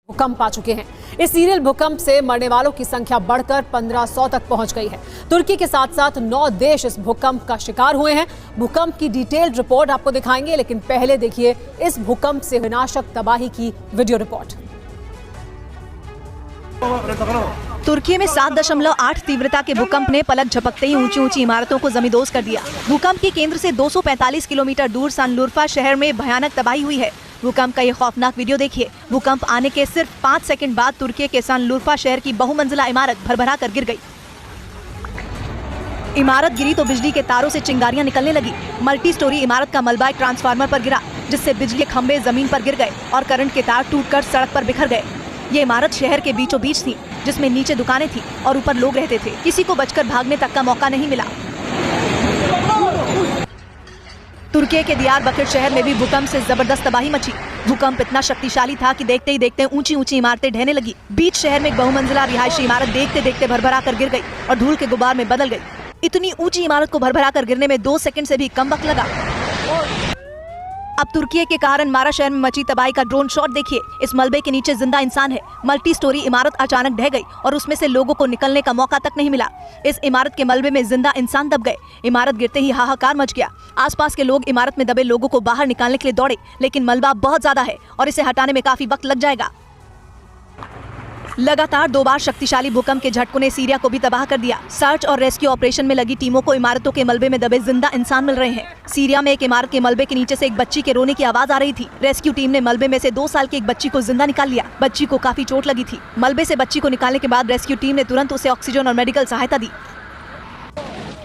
भूकंप आ चुके हैं। इस सीरियल भूकंप से मरने वालों की संख्या बढ़कर 1500 तक पहुंच गई है। तुर्की के साथ साथ 9 देश इस भूकंप का शिकार हुए हैं। भूकंप की डिटेल्ड रिपोर्ट आपको दिखाएंगे, लेकिन पहले देखिए इस भूकंप से विनाशक तबाही की वीडियो रिपोर्ट। तुर्की में 7.8 तीव्रता के भूकंप ने पलक झपकते ही ऊंची ऊंची इमारतों को जमींदोज कर दिया। भूकंप के केंद्र से 245 किलोमीटर दूर शानलुरफा शहर में भयानक तबाही हुई है। भूकंप का ये खौफनाक वीडियो देखिए। भूकंप आने के सिर्फ 5 सेकंड बाद तुर्की के शानलुरफा शहर की बहुमंजिला इमारत भरभरा कर गिर गई। इमारत गिरी तो बिजली के तारों से चिंगारियां निकलने लगी। मल्टी स्टोरी इमारत का मलबा एक ट्रांसफार्मर पर गिरा, जिससे बिजली के खंभे जमीन पर गिर गए और करंट के तार टूटकर सड़क पर बिखर गए। ये इमारत शहर के बीचों बीच थी, जिसमें नीचे दुकानें थी और ऊपर लोग रहते थे। किसी को बचकर भागने तक का मौका नहीं मिला। तुर्की के दियारबकर शहर में भी भूकंप से जबरदस्त तबाही मची। भूकंप इतना शक्तिशाली था कि देखते ही देखते ऊंची ऊंची इमारतें ढहने लगी। बीच शहर में एक बहुमंजिला रिहायशी इमारत देखते देखते भरभरा कर गिर गई और धूल के गुबार में बदल गई। इतनी ऊंची इमारत को भरभरा कर गिरने में 2 सेकंड से भी कम वक्त लगा। अब तुर्की के कारण मारा शहर में मची तबाही का ड्रोन शॉट देखिए। इस मलबे के नीचे जिंदा इंसान है। मल्टी स्टोरी इमारत अचानक ढह गई और उसमें से लोगों को निकलने का मौका तक नहीं मिला। इस इमारत के मलबे में जिंदा इंसान दब गए। इमारत गिरते ही हाहाकार मच गया। आसपास के लोग इमारत में दबे लोगों को बाहर निकालने के लिए दौड़े, लेकिन मलबा बहुत ज्यादा है और इसे हटाने में काफी वक्त लग जाएगा। लगातार 2 बार शक्तिशाली भूकंप के झटकों ने सीरिया को भी तबाह कर दिया। सर्च और रेस्क्यू ऑपरेशन में लगी टीमों को इमारतों के मलबे में दबे जिंदा इंसान मिल रहे हैं। सीरिया में एक इमारत के मलबे के नीचे से एक बच्ची के रोने की आवाज आ रही थी। रेस्क्यू टीम ने मलबे में से 2 साल की एक बच्ची को जिंदा निकाल लिया। बच्ची को काफी चोट लगी थी। मलबे से बच्ची को निकालने के बाद रेस्क्यू टीम ने तुरंत उसे ऑक्सीजन और मेडिकल सहायता दी।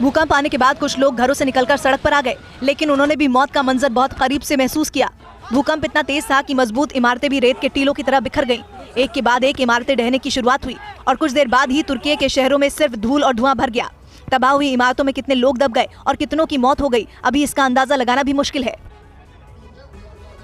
भूकंप आने के बाद कुछ लोग घरों से निकलकर सड़क पर आ गए, लेकिन उन्होंने भी मौत का मंजर बहुत करीब से महसूस किया। भूकंप इतना तेज था कि मजबूत इमारतें भी रेत के टीलों की तरह बिखर गईं। एक के बाद एक इमारतें ढहने की शुरुआत हुई और कुछ देर बाद ही तुर्की के शहरों में सिर्फ धूल और धुआं भर गया। तबाह हुई इमारतों में कितने लोग दब गए और कितनों की मौत हो गई, अभी इसका अंदाजा लगाना भी मुश्किल है।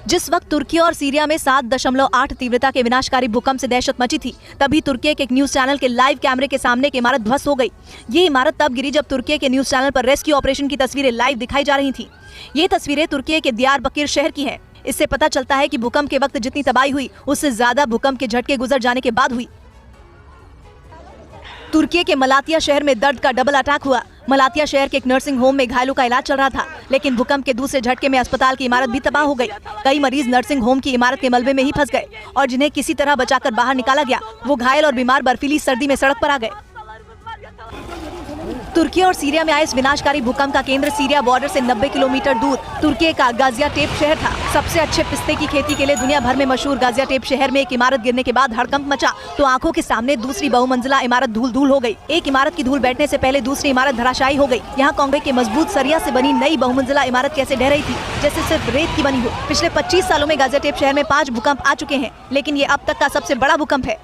जिस वक्त तुर्की और सीरिया में 7.8 तीव्रता के विनाशकारी भूकंप से दहशत मची थी, तभी तुर्की के एक न्यूज चैनल के लाइव कैमरे के सामने एक इमारत ध्वस्त हो गई। ये इमारत तब गिरी जब तुर्की के न्यूज चैनल पर रेस्क्यू ऑपरेशन की तस्वीरें लाइव दिखाई जा रही थी। ये तस्वीरें तुर्की के दियारबकर शहर की हैं। इससे पता चलता है कि भूकंप के वक्त जितनी तबाही हुई, उससे ज्यादा भूकंप के झटके गुजर जाने के बाद हुई। तुर्की के मलातिया शहर में दर्द का डबल अटैक हुआ। मलातिया शहर के एक नर्सिंग होम में घायलों का इलाज चल रहा था, लेकिन भूकंप के दूसरे झटके में अस्पताल की इमारत भी तबाह हो गई। कई मरीज नर्सिंग होम की इमारत के मलबे में ही फंस गए और जिन्हें किसी तरह बचाकर बाहर निकाला गया, वो घायल और बीमार बर्फीली सर्दी में सड़क पर आ गए। तुर्की और सीरिया में आए इस विनाशकारी भूकंप का केंद्र सीरिया बॉर्डर से 90 किलोमीटर दूर तुर्की का गाजियाटेप शहर था। सबसे अच्छे पिस्ते की खेती के लिए दुनिया भर में मशहूर गाजियाटेप शहर में एक इमारत गिरने के बाद हड़कंप मचा तो आंखों के सामने दूसरी बहुमंजिला इमारत धूल धूल हो गई। एक इमारत की धूल बैठने से पहले दूसरी इमारत धराशायी हो गई। यहाँ कांक्रीट के मजबूत सरिया से बनी नई बहुमंजिला इमारत कैसे ढह रही थी, जैसे सिर्फ रेत की बनी हो। पिछले 25 सालों में गाजियाटेप शहर में 5 भूकंप आ चुके हैं, लेकिन ये अब तक का सबसे बड़ा भूकंप है।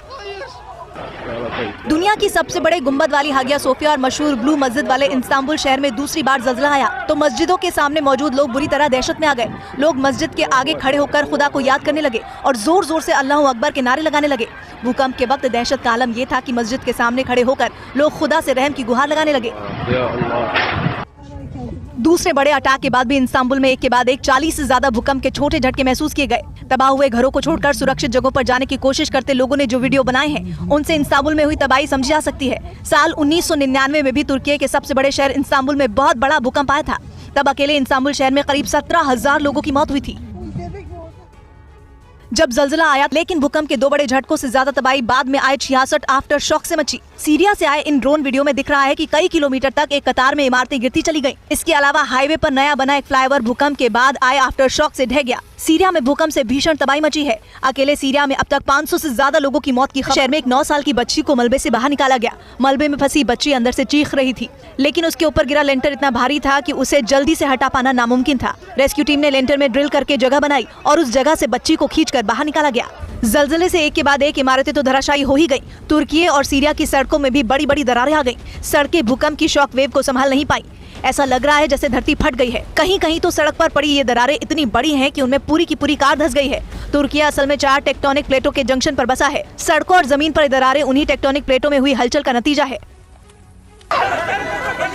दुनिया की सबसे बड़े गुंबद वाली हागिया सोफिया और मशहूर ब्लू मस्जिद वाले इस्तांबुल शहर में दूसरी बार ज़ल्ज़ला आया तो मस्जिदों के सामने मौजूद लोग बुरी तरह दहशत में आ गए। लोग मस्जिद के आगे खड़े होकर खुदा को याद करने लगे और जोर जोर से अल्लाह अकबर के नारे लगाने लगे। भूकंप के वक्त दहशत का आलम ये था कि मस्जिद के सामने खड़े होकर लोग खुदा से रहम की गुहार लगाने लगे। दूसरे बड़े अटैक के बाद भी इस्तांबुल में एक के बाद एक 40 से ज्यादा भूकंप के छोटे झटके महसूस किए गए। तबाह हुए घरों को छोड़कर सुरक्षित जगहों पर जाने की कोशिश करते लोगों ने जो वीडियो बनाए हैं, उनसे इस्तांबुल में हुई तबाही समझी जा सकती है। साल 1999 में भी तुर्की के सबसे बड़े शहर इस्तांबुल में बहुत बड़ा भूकंप आया था। तब अकेले इस्तांबुल शहर में करीब 17,000 लोगों की मौत हुई थी जब ज़ल्ज़ला आया। लेकिन भूकंप के 2 बड़े झटकों से ज्यादा तबाही बाद में आए 66 आफ्टर शॉक से मची। सीरिया से आए इन ड्रोन वीडियो में दिख रहा है कि कई किलोमीटर तक एक कतार में इमारतें गिरती चली गईं। इसके अलावा हाईवे पर नया बना एक फ्लाईओवर भूकंप के बाद आए आफ्टर शॉक से ढह गया। सीरिया में भूकंप से भीषण तबाही मची है। अकेले सीरिया में अब तक 500 से ज्यादा लोगों की मौत की खबर। शहर में एक 9 साल की बच्ची को मलबे से बाहर निकाला गया। मलबे में फंसी बच्ची अंदर से चीख रही थी, लेकिन उसके ऊपर गिरा लेंटर इतना भारी था कि उसे जल्दी से हटा पाना नामुमकिन था। रेस्क्यू टीम ने लेंटर में ड्रिल करके जगह बनाई और उस जगह से बच्ची को खींचकर बाहर निकाला गया। ज़ल्ज़ले से एक के बाद एक इमारतें तो धराशायी हो ही गई। तुर्की और सीरिया की सड़कों में भी बड़ी बड़ी दरारें आ गईं। सड़कें भूकंप की शॉक वेव को संभाल नहीं पाई। ऐसा लग रहा है जैसे धरती फट गई है। कहीं कहीं तो सड़क पर पड़ी ये दरारें इतनी बड़ी हैं कि उनमें पूरी की पूरी कार धंस गई है। तुर्की असल में 4 टेक्टोनिक प्लेटों के जंक्शन पर बसा है। सड़कों और जमीन पर दरारें उन्हीं टेक्टोनिक प्लेटों में हुई हलचल का नतीजा है।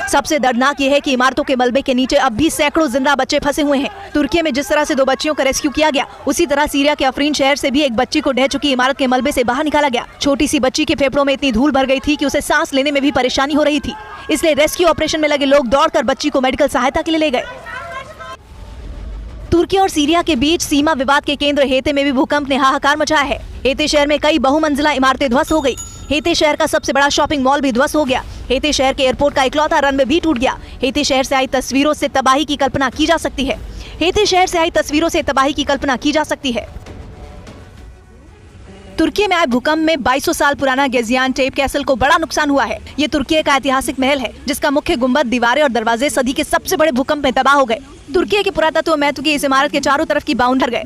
सबसे दर्दनाक ये है कि इमारतों के मलबे के नीचे अब भी सैकड़ों जिंदा बच्चे फंसे हुए हैं। तुर्की में जिस तरह से 2 बच्चियों का रेस्क्यू किया गया, उसी तरह सीरिया के अफरीन शहर से भी एक बच्ची को ढह चुकी इमारत के मलबे से बाहर निकाला गया। छोटी सी बच्ची के फेफड़ों में इतनी धूल भर गई थी कि उसे सांस लेने में भी परेशानी हो रही थी। इसलिए रेस्क्यू ऑपरेशन में लगे लोग दौड़कर बच्ची को मेडिकल सहायता के लिए ले गए। तुर्की और सीरिया के बीच सीमा विवाद के केंद्र हेते में भी भूकंप ने हाहाकार मचाया है। हेते शहर में कई बहुमंजिला इमारतें ध्वस्त हो गई। हेते शहर का सबसे बड़ा शॉपिंग मॉल भी ध्वस्त हो गया। हेते शहर के एयरपोर्ट का इकलौता रनवे भी टूट गया। हेते शहर से आई तस्वीरों से तबाही की कल्पना की जा सकती है। हेते शहर से आई तस्वीरों से तबाही की कल्पना की जा सकती है। तुर्की में आए भूकंप में 2200 साल पुराना गेजियानटेप कैसल को बड़ा नुकसान हुआ है। ये तुर्की का ऐतिहासिक महल है, जिसका मुख्य गुंबद, दीवारें और दरवाजे सदी के सबसे बड़े भूकंप में तबाह हो गए। तुर्की के पुरातत्व महत्व की इस इमारत के चारों तरफ की बाउंडर गए।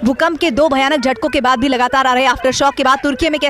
भूकंप के 2 भयानक झटकों के बाद भी लगातार आ रहे आफ्टर शॉक के बाद तुर्की में कैसी